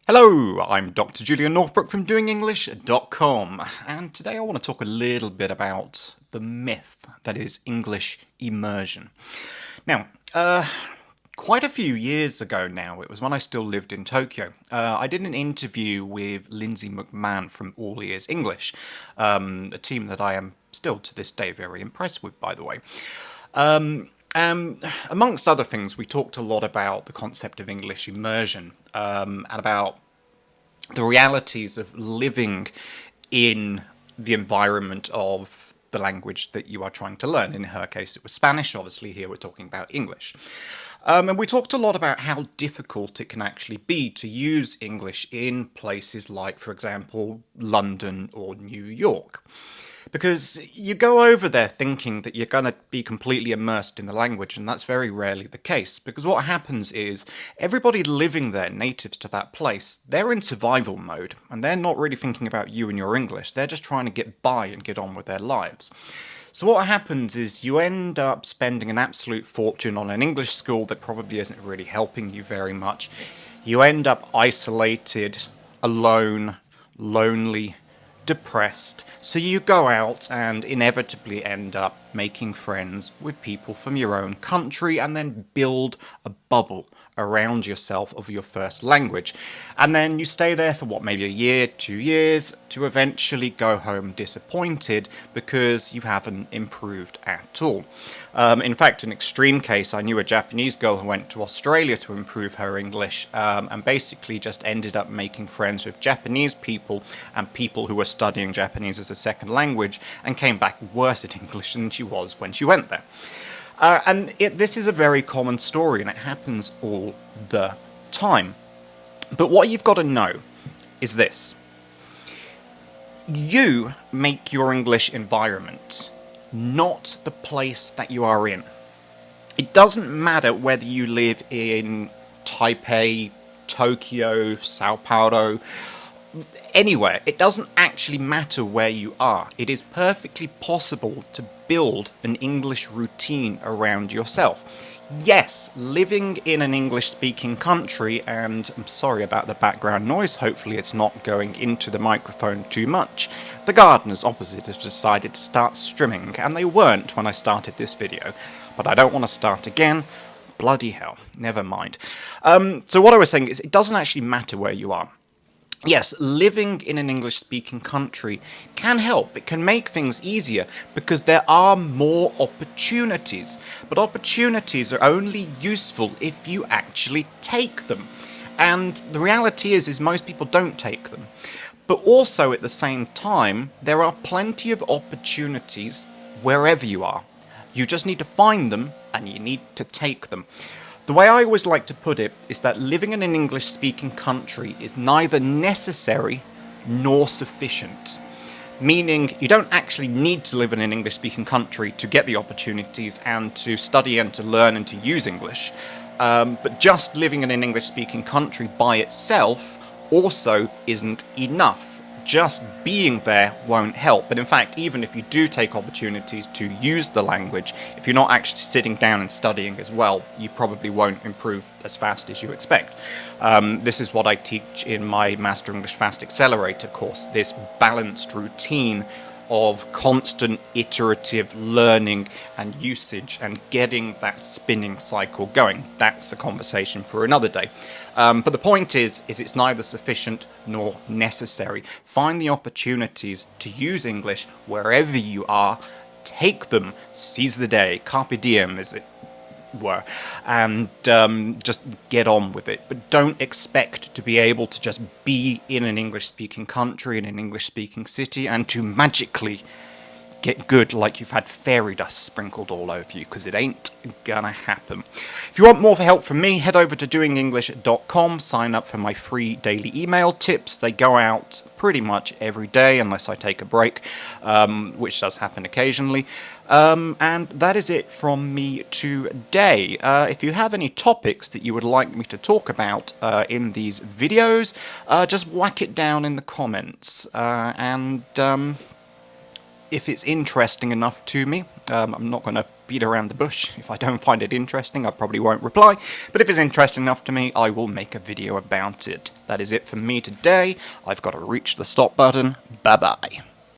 Hello, I'm Dr. Julian Northbrook from doingenglish.com, and today I want to talk a little bit about the myth that is English immersion. Now, quite a few years ago now, it was when I still lived in Tokyo, I did an interview with Lindsay McMahon from All Ears English, a team that I am still to this day very impressed with, by the way. Amongst other things, we talked a lot about the concept of English immersion and about the realities of living in the environment of the language that you are trying to learn. In her case, it was Spanish. Obviously, here we're talking about English. And we talked a lot about how difficult it can actually be to use English in places like, for example, London or New York. Because you go over there thinking that you're going to be completely immersed in the language, and that's very rarely the case. Because what happens is, everybody living there, natives to that place, they're in survival mode, and they're not really thinking about you and your English. They're just trying to get by and get on with their lives. So what happens is you end up spending an absolute fortune on an English school that probably isn't really helping you very much. You end up isolated, alone, lonely, depressed, so you go out and inevitably end up making friends with people from your own country and then build a bubble around yourself of your first language. And then you stay there for what, maybe a year, 2 years, to eventually go home disappointed because you haven't improved at all. In fact, an extreme case, I knew a Japanese girl who went to Australia to improve her English and basically just ended up making friends with Japanese people and people who were studying Japanese as a second language and came back worse at English than she was when she went there. This is a very common story, and it happens all the time. But what you've got to know is this. You make your English environment, not the place that you are in. It doesn't matter whether you live in Taipei, Tokyo, Sao Paulo, anywhere. It doesn't actually matter where you are. It is perfectly possible to build an English routine around yourself. Yes, living in an English-speaking country, and I'm sorry about the background noise, hopefully it's not going into the microphone too much. The gardeners opposite have decided to start strimming, and they weren't when I started this video. But I don't want to start again. Bloody hell, never mind. So what I was saying is, it doesn't actually matter where you are. Yes, living in an English-speaking country can help. It can make things easier because there are more opportunities. But opportunities are only useful if you actually take them. And the reality is most people don't take them. But also at the same time, there are plenty of opportunities wherever you are. You just need to find them and you need to take them. The way I always like to put it is that living in an English-speaking country is neither necessary nor sufficient. Meaning you don't actually need to live in an English-speaking country to get the opportunities and to study and to learn and to use English. But just living in an English-speaking country by itself also isn't enough. Just being there won't help. But in fact, even if you do take opportunities to use the language, if you're not actually sitting down and studying as well, you probably won't improve as fast as you expect. This is what I teach in my Master English Fast Accelerator course, this balanced routine of constant iterative learning and usage and getting that spinning cycle going. That's a conversation for another day. But the point is it's neither sufficient nor necessary. Find the opportunities to use English wherever you are. Take them. Seize the day. Carpe diem, as it were, and just get on with it. But don't expect to be able to just be in an English-speaking country, in an English-speaking city, and to magically get good like you've had fairy dust sprinkled all over you, because it ain't gonna happen. If you want more help from me, head over to doingenglish.com, sign up for my free daily email tips. They go out pretty much every day unless I take a break, which does happen occasionally. And that is it from me today. If you have any topics that you would like me to talk about in these videos, just whack it down in the comments. If it's interesting enough to me, I'm not going to beat around the bush. If I don't find it interesting, I probably won't reply, but if it's interesting enough to me, I will make a video about it. That is it for me today. I've got to reach the stop button. Bye bye.